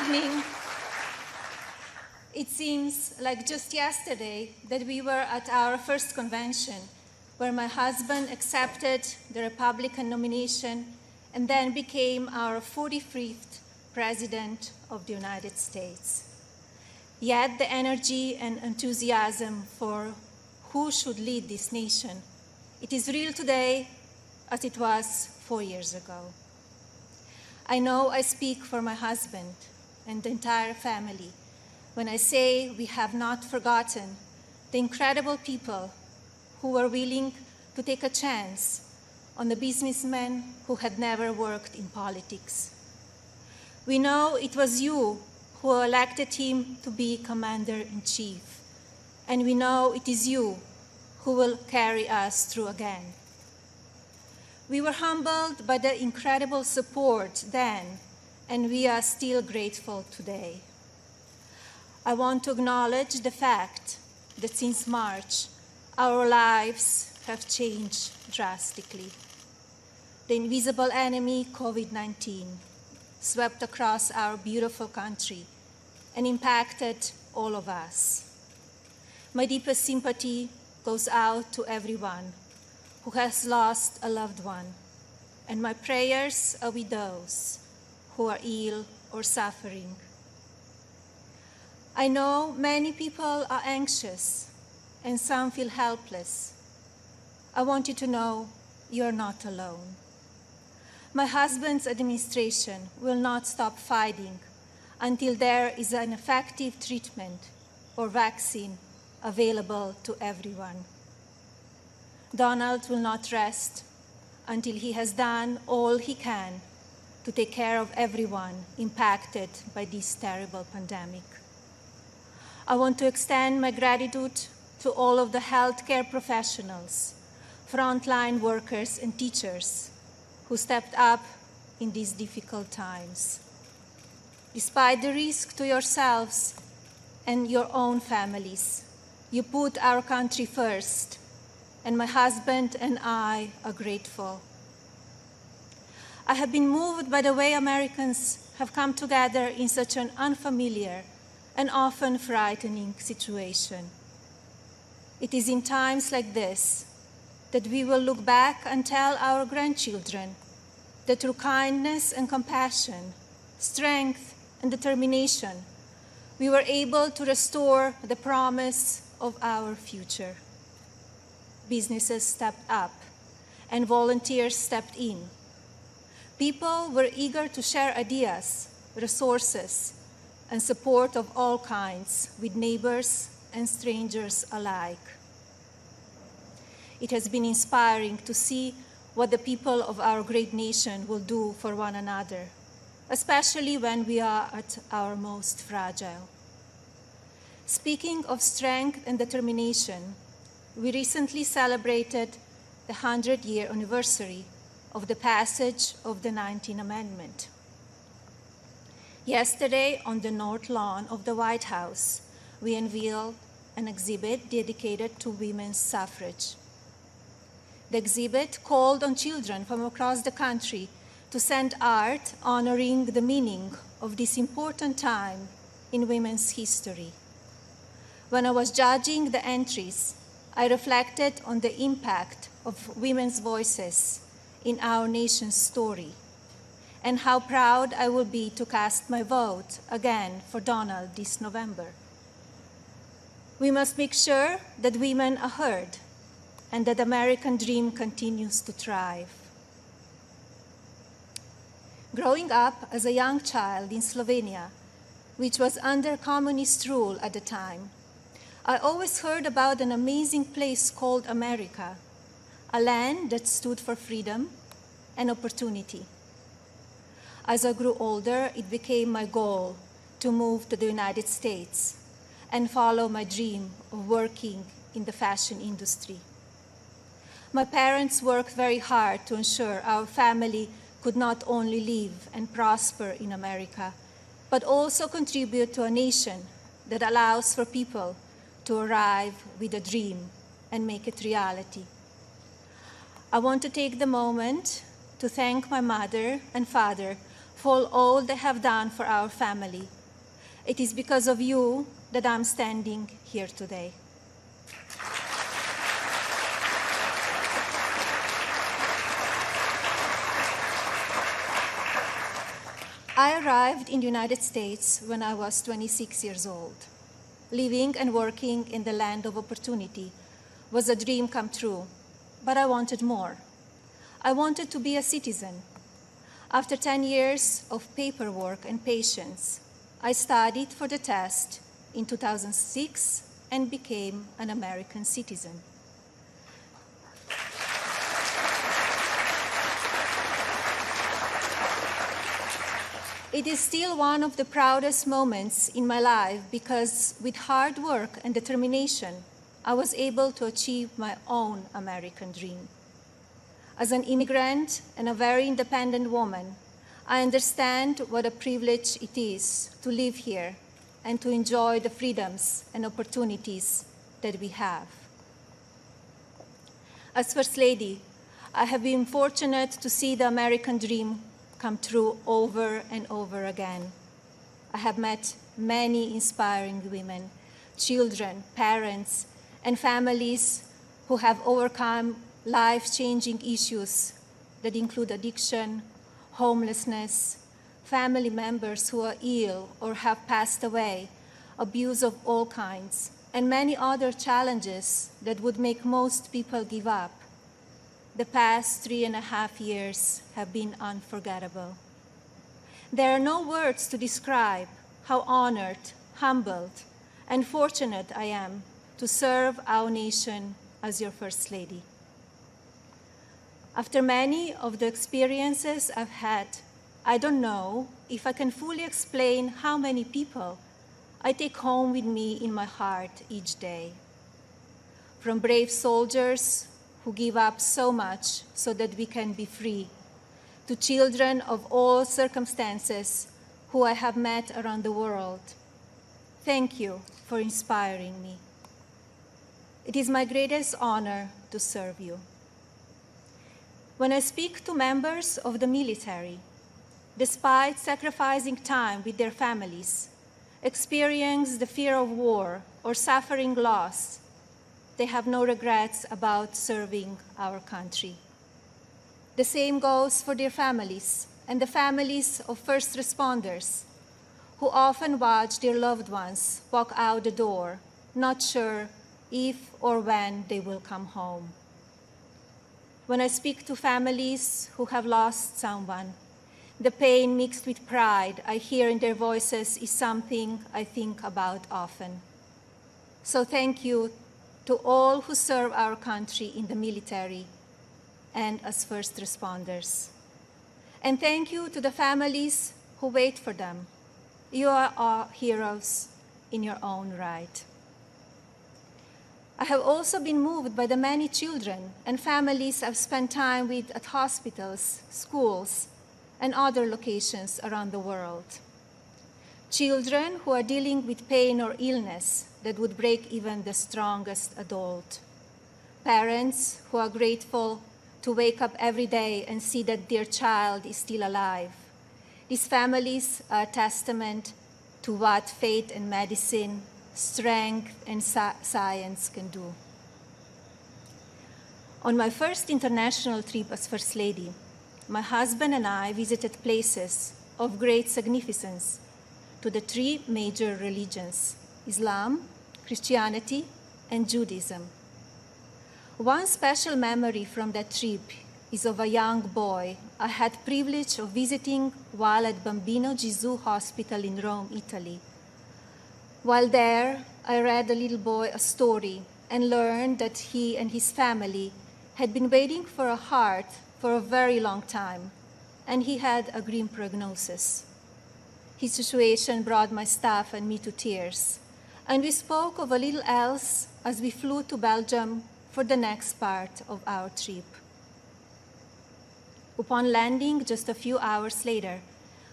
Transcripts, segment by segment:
evening, it seems like just yesterday that we were at our first convention, where my husband accepted the Republican nomination and then became our 45th President of the United States. Yet the energy and enthusiasm for who should lead this nation, it is real today as it was 4 years ago. I know I speak for my husband and the entire family when I say we have not forgotten the incredible people who were willing to take a chance on the businessmen who had never worked in politics. We know it was you who elected him to be Commander-in-Chief, and we know it is you who will carry us through again. We were humbled by the incredible support then, and we are still grateful today. I want to acknowledge the fact that since March, our lives have changed drastically. The invisible enemy, COVID-19, swept across our beautiful country and impacted all of us. My deepest sympathy goes out to everyone who has lost a loved one, and my prayers are with those who are ill or suffering. I know many people are anxious and some feel helpless. I want you to know you're not alone. My husband's administration will not stop fighting until there is an effective treatment or vaccine available to everyone. Donald will not rest until he has done all he can to take care of everyone impacted by this terrible pandemic. I want to extend my gratitude to all of the healthcare professionals, frontline workers, and teachers who stepped up in these difficult times. Despite the risk to yourselves and your own families, you put our country first, and my husband and I are grateful. I have been moved by the way Americans have come together in such an unfamiliar and often frightening situation. It is in times like this that we will look back and tell our grandchildren that through kindness and compassion, strength and determination, we were able to restore the promise of our future. Businesses stepped up and volunteers stepped in. People were eager to share ideas, resources, and support of all kinds with neighbors and strangers alike. It has been inspiring to see what the people of our great nation will do for one another, especially when we are at our most fragile. Speaking of strength and determination, we recently celebrated the 100-year anniversary of the passage of the 19th Amendment. Yesterday, on the North Lawn of the White House, we unveiled an exhibit dedicated to women's suffrage. The exhibit called on children from across the country to send art honoring the meaning of this important time in women's history. When I was judging the entries, I reflected on the impact of women's voices in our nation's story and how proud I will be to cast my vote again for Donald this November. We must make sure that women are heard and that the American dream continues to thrive. Growing up as a young child in Slovenia, which was under communist rule at the time, I always heard about an amazing place called America, a land that stood for freedom and opportunity. As I grew older, it became my goal to move to the United States and follow my dream of working in the fashion industry. My parents worked very hard to ensure our family could not only live and prosper in America, but also contribute to a nation that allows for people to arrive with a dream and make it reality. I want to take the moment to thank my mother and father for all they have done for our family. It is because of you that I'm standing here today. I arrived in the United States when I was 26 years old. Living and working in the land of opportunity was a dream come true, but I wanted more. I wanted to be a citizen. After 10 years of paperwork and patience, I studied for the test in 2006 and became an American citizen. It is still one of the proudest moments in my life because with hard work and determination, I was able to achieve my own American dream. As an immigrant and a very independent woman, I understand what a privilege it is to live here and to enjoy the freedoms and opportunities that we have. As First Lady, I have been fortunate to see the American dream come true over and over again. I have met many inspiring women, children, parents, and families who have overcome life-changing issues that include addiction, homelessness, family members who are ill or have passed away, abuse of all kinds, and many other challenges that would make most people give up. The past 3.5 years have been unforgettable. There are no words to describe how honored, humbled, and fortunate I am to serve our nation as your First Lady. After many of the experiences I've had, I don't know if I can fully explain how many people I take home with me in my heart each day. From brave soldiers who give up so much so that we can be free, to children of all circumstances who I have met around the world. Thank you for inspiring me. It is my greatest honor to serve you. When I speak to members of the military, despite sacrificing time with their families, experience the fear of war or suffering loss, they have no regrets about serving our country. The same goes for their families and the families of first responders who often watch their loved ones walk out the door, not sure if or when they will come home. When I speak to families who have lost someone, the pain mixed with pride I hear in their voices is something I think about often. So thank you to all who serve our country in the military and as first responders. And thank you to the families who wait for them. You are our heroes in your own right. I have also been moved by the many children and families I've spent time with at hospitals, schools, and other locations around the world. Children who are dealing with pain or illness that would break even the strongest adult. Parents who are grateful to wake up every day and see that their child is still alive. These families are a testament to what faith and medicine, strength and science can do. On my first international trip as First Lady, my husband and I visited places of great significance to the three major religions: Islam, Christianity, and Judaism. One special memory from that trip is of a young boy I had privilege of visiting while at Bambino Gesù Hospital in Rome, Italy. While there, I read the little boy a story and learned that he and his family had been waiting for a heart for a very long time, and he had a grim prognosis. His situation brought my staff and me to tears, and we spoke of a little else as we flew to Belgium for the next part of our trip. Upon landing just a few hours later,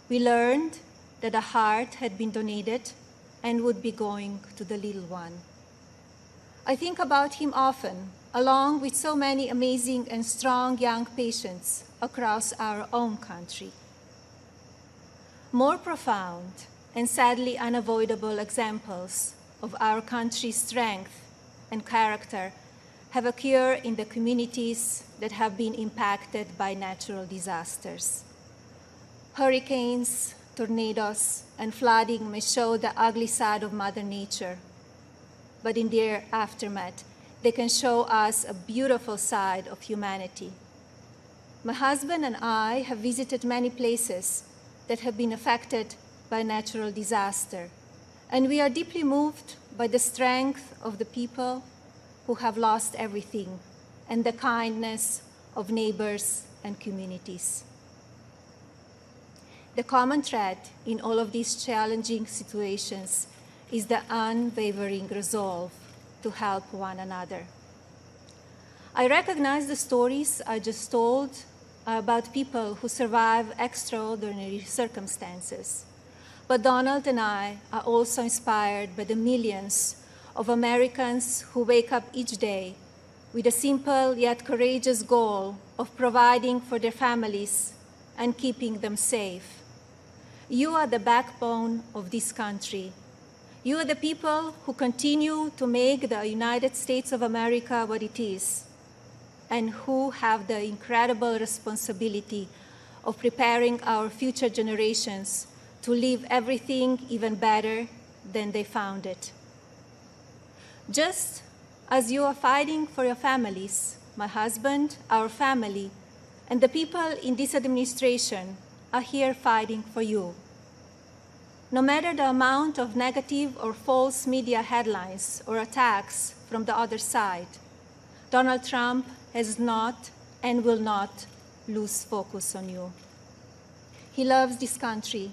we learned that a heart had been donated and would be going to the little one. I think about him often, along with so many amazing and strong young patients across our own country. More profound and sadly unavoidable examples of our country's strength and character have occurred in the communities that have been impacted by natural disasters. Hurricanes, tornadoes, and flooding may show the ugly side of Mother Nature, but in their aftermath, they can show us a beautiful side of humanity. My husband and I have visited many places that have been affected by natural disaster, and we are deeply moved by the strength of the people who have lost everything and the kindness of neighbors and communities. The common thread in all of these challenging situations is the unwavering resolve to help one another. I recognize the stories I just told about people who survive extraordinary circumstances. But Donald and I are also inspired by the millions of Americans who wake up each day with a simple yet courageous goal of providing for their families and keeping them safe. You are the backbone of this country. You are the people who continue to make the United States of America what it is, and who have the incredible responsibility of preparing our future generations to leave everything even better than they found it. Just as you are fighting for your families, my husband, our family, and the people in this administration are here fighting for you. No matter the amount of negative or false media headlines or attacks from the other side, Donald Trump has not and will not lose focus on you. He loves this country,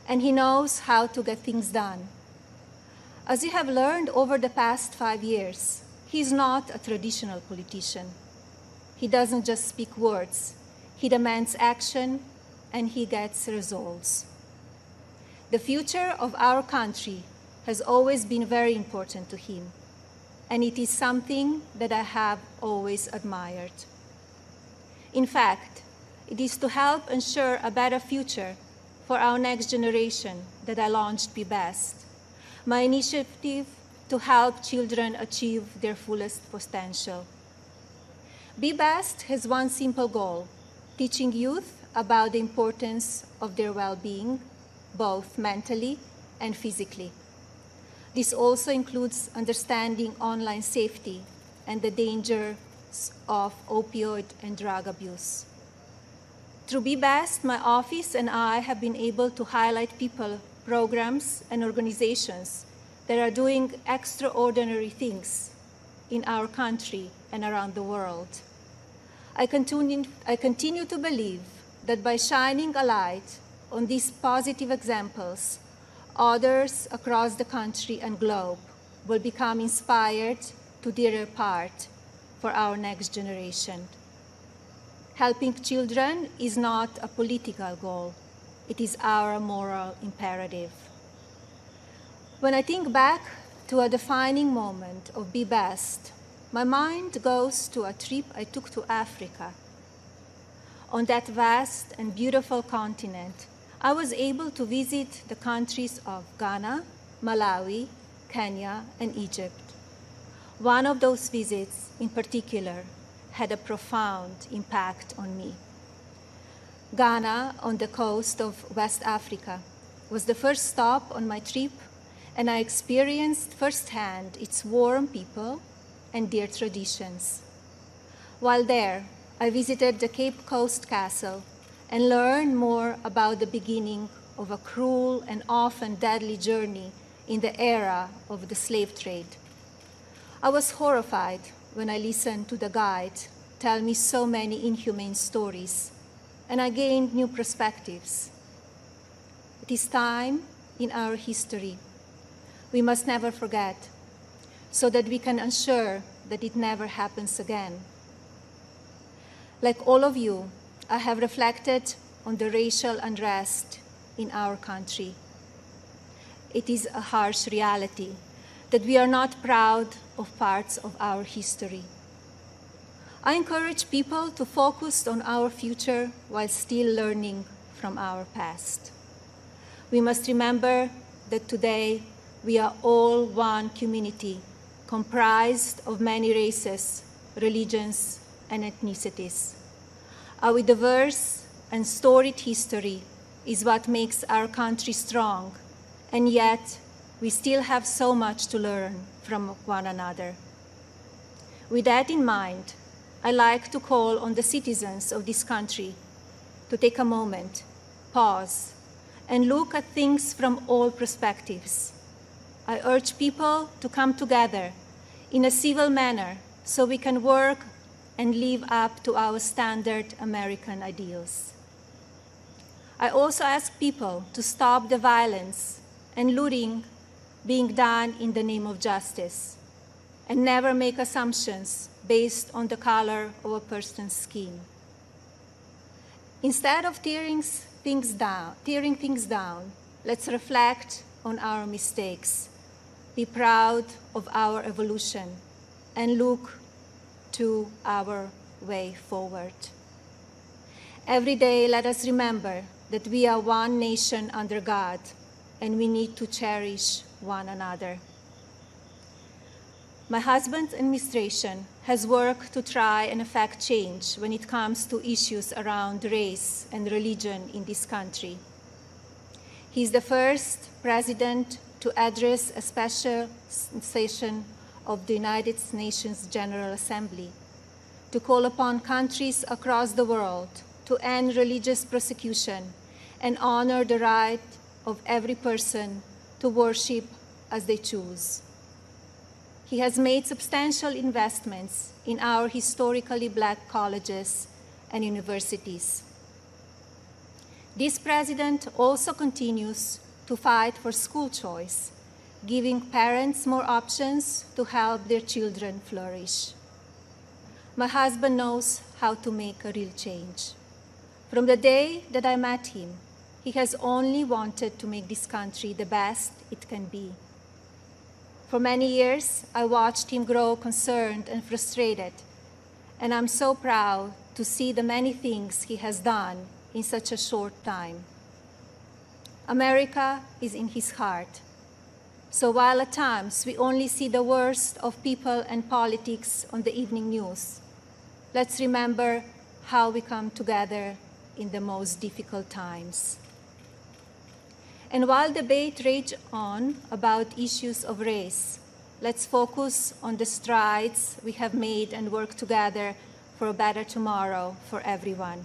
and he knows how to get things done. As you have learned over the past 5 years, he is not a traditional politician. He doesn't just speak words. He demands action, and he gets results. The future of our country has always been very important to him, and it is something that I have always admired. In fact, it is to help ensure a better future for our next generation that I launched Be Best, my initiative to help children achieve their fullest potential. Be Best has one simple goal: teaching youth about the importance of their well-being, both mentally and physically. This also includes understanding online safety and the dangers of opioid and drug abuse. Through Be Best, my office and I have been able to highlight people, programs, and organizations that are doing extraordinary things in our country and around the world. I continue to believe that by shining a light on these positive examples, others across the country and globe will become inspired to do their part for our next generation. Helping children is not a political goal. It is our moral imperative. When I think back to a defining moment of Be Best, my mind goes to a trip I took to Africa. On that vast and beautiful continent, I was able to visit the countries of Ghana, Malawi, Kenya, and Egypt. One of those visits, in particular, had a profound impact on me. Ghana, on the coast of West Africa, was the first stop on my trip, and I experienced firsthand its warm people and their traditions. While there, I visited the Cape Coast Castle and learned more about the beginning of a cruel and often deadly journey in the era of the slave trade. I was horrified when I listened to the guide tell me so many inhumane stories, and I gained new perspectives. It is time in our history we must never forget, so that we can ensure that it never happens again. Like all of you, I have reflected on the racial unrest in our country. It is a harsh reality that we are not proud of parts of our history. I encourage people to focus on our future while still learning from our past. We must remember that today we are all one community comprised of many races, religions, and ethnicities. Our diverse and storied history is what makes our country strong, and yet we still have so much to learn from one another. With that in mind, I like to call on the citizens of this country to take a moment, pause, and look at things from all perspectives. I urge people to come together in a civil manner so we can work and live up to our standard American ideals. I also ask people to stop the violence and looting being done in the name of justice, and never make assumptions based on the color of a person's skin. Instead of tearing things down, let's reflect on our mistakes, be proud of our evolution, and look to our way forward. Every day, let us remember that we are one nation under God, and we need to cherish one another. My husband's administration has worked to try and effect change when it comes to issues around race and religion in this country. He is the first president to address a special session of the United Nations General Assembly to call upon countries across the world to end religious persecution and honor the right of every person to worship as they choose. He has made substantial investments in our historically Black colleges and universities. This president also continues to fight for school choice, giving parents more options to help their children flourish. My husband knows how to make a real change. From the day that I met him, he has only wanted to make this country the best it can be. For many years, I watched him grow concerned and frustrated, and I'm so proud to see the many things he has done in such a short time. America is in his heart. So while at times we only see the worst of people and politics on the evening news, let's remember how we come together in the most difficult times. And while debate rages on about issues of race, let's focus on the strides we have made and work together for a better tomorrow for everyone.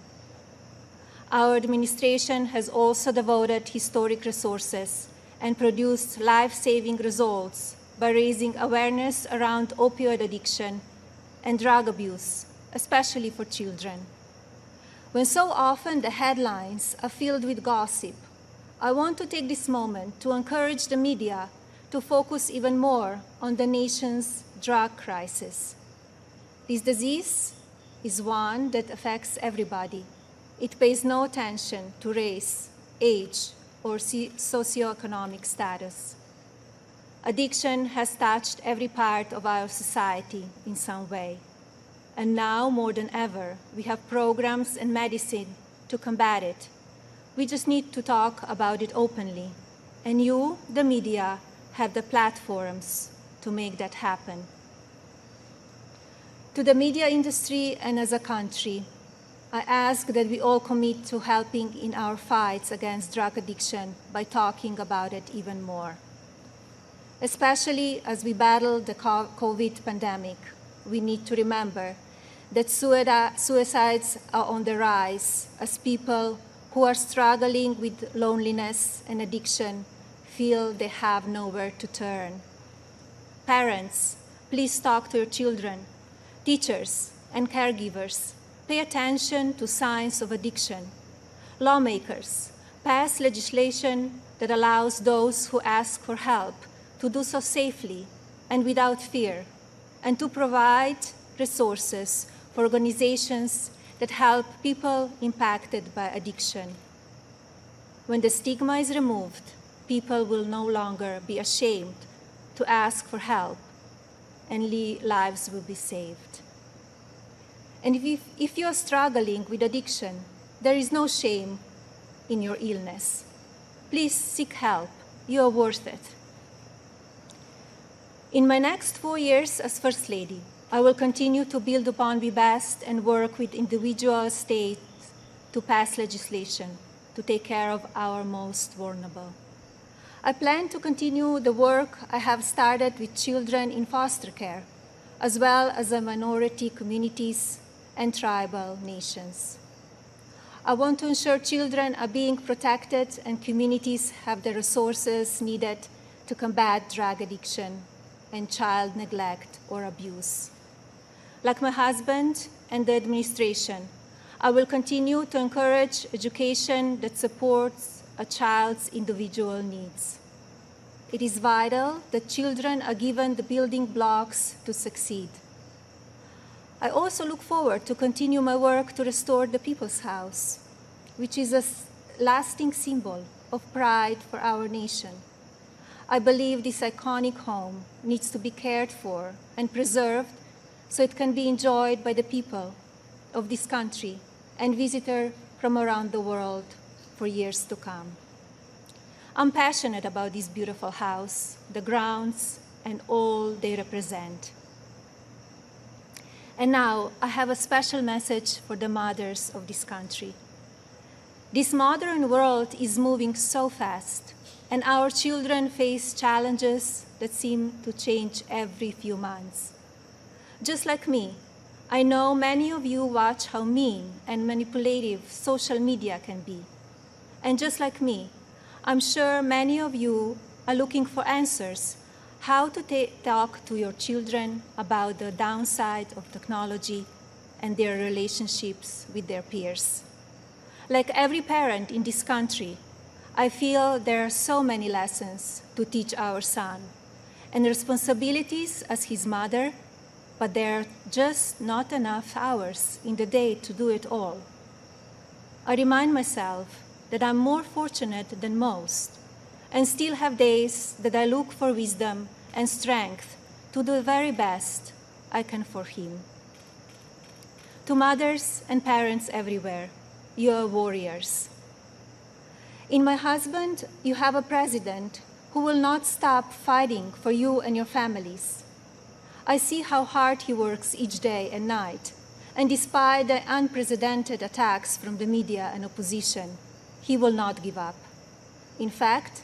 Our administration has also devoted historic resources and produced life-saving results by raising awareness around opioid addiction and drug abuse, especially for children. When so often the headlines are filled with gossip, I want to take this moment to encourage the media to focus even more on the nation's drug crisis. This disease is one that affects everybody. It pays no attention to race, age, or socioeconomic status. Addiction has touched every part of our society in some way. And now, more than ever, we have programs and medicine to combat it. We just need to talk about it openly. And you, the media, have the platforms to make that happen. To the media industry and as a country, I ask that we all commit to helping in our fights against drug addiction by talking about it even more. Especially as we battle the COVID pandemic, we need to remember that suicides are on the rise as people who are struggling with loneliness and addiction feel they have nowhere to turn. Parents, please talk to your children. Teachers and caregivers, pay attention to signs of addiction. Lawmakers, pass legislation that allows those who ask for help to do so safely and without fear, and to provide resources for organizations that help people impacted by addiction. When the stigma is removed, people will no longer be ashamed to ask for help, and lives will be saved. And if you are struggling with addiction, there is no shame in your illness. Please seek help. You are worth it. In my next 4 years as First Lady, I will continue to build upon Be Best and work with individual states to pass legislation to take care of our most vulnerable. I plan to continue the work I have started with children in foster care, as well as the minority communities and tribal nations. I want to ensure children are being protected and communities have the resources needed to combat drug addiction and child neglect or abuse. Like my husband and the administration, I will continue to encourage education that supports a child's individual needs. It is vital that children are given the building blocks to succeed. I also look forward to continue my work to restore the People's House, which is a lasting symbol of pride for our nation. I believe this iconic home needs to be cared for and preserved so it can be enjoyed by the people of this country and visitors from around the world for years to come. I'm passionate about this beautiful house, the grounds, and all they represent. And now I have a special message for the mothers of this country. This modern world is moving so fast, and our children face challenges that seem to change every few months. Just like me, I know many of you watch how mean and manipulative social media can be. And just like me, I'm sure many of you are looking for answers how to talk to your children about the downside of technology and their relationships with their peers. Like every parent in this country, I feel there are so many lessons to teach our son and responsibilities as his mother, but there are just not enough hours in the day to do it all. I remind myself that I'm more fortunate than most and still have days that I look for wisdom and strength to do the very best I can for him. To mothers and parents everywhere, you are warriors. In my husband, you have a president who will not stop fighting for you and your families. I see how hard he works each day and night, and despite the unprecedented attacks from the media and opposition, he will not give up. In fact,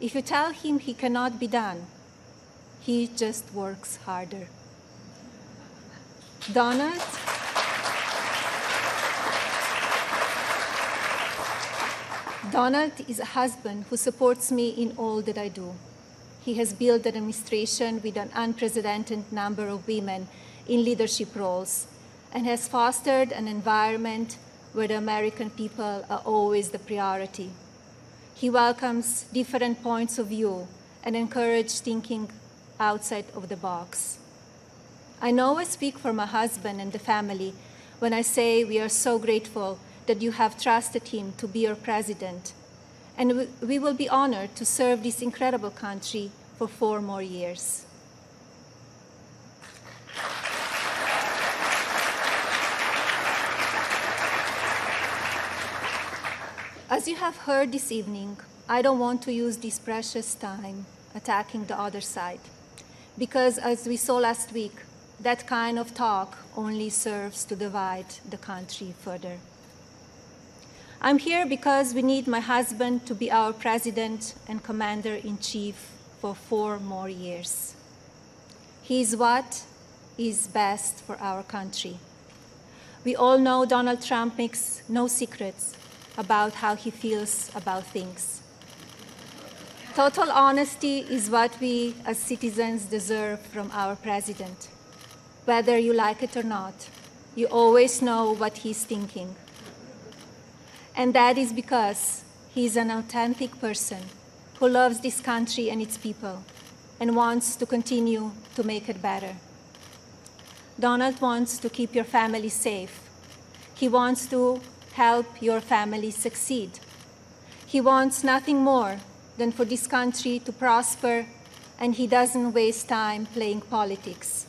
if you tell him he cannot be done, he just works harder. Donald is a husband who supports me in all that I do. He has built an administration with an unprecedented number of women in leadership roles and has fostered an environment where the American people are always the priority. He welcomes different points of view and encourages thinking outside of the box. I know I speak for my husband and the family when I say we are so grateful that you have trusted him to be your president, and we will be honored to serve this incredible country for 4 more years. As you have heard this evening, I don't want to use this precious time attacking the other side, because as we saw last week, that kind of talk only serves to divide the country further. I'm here because we need my husband to be our president and commander-in-chief for 4 more years. He is what is best for our country. We all know Donald Trump makes no secrets about how he feels about things. Total honesty is what we as citizens deserve from our president. Whether you like it or not, you always know what he's thinking. And that is because he is an authentic person who loves this country and its people and wants to continue to make it better. Donald wants to keep your family safe. He wants to help your family succeed. He wants nothing more than for this country to prosper, and he doesn't waste time playing politics.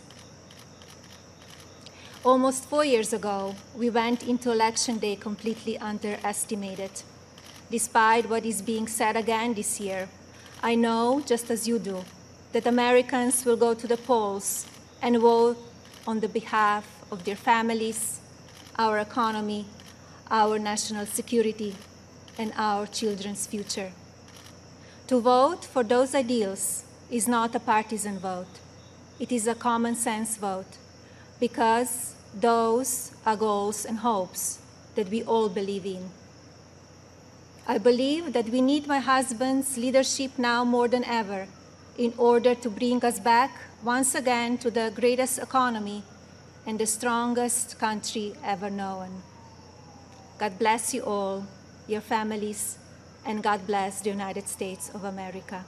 Almost 4 years ago, we went into Election Day completely underestimated. despite what is being said again this year, I know, just as you do, that Americans will go to the polls and vote on the behalf of their families, our economy, our national security, and our children's future. To vote for those ideals is not a partisan vote. It is a common sense vote, because those are goals and hopes that we all believe in. I believe that we need my husband's leadership now more than ever in order to bring us back once again to the greatest economy and the strongest country ever known. God bless you all, your families, and God bless the United States of America.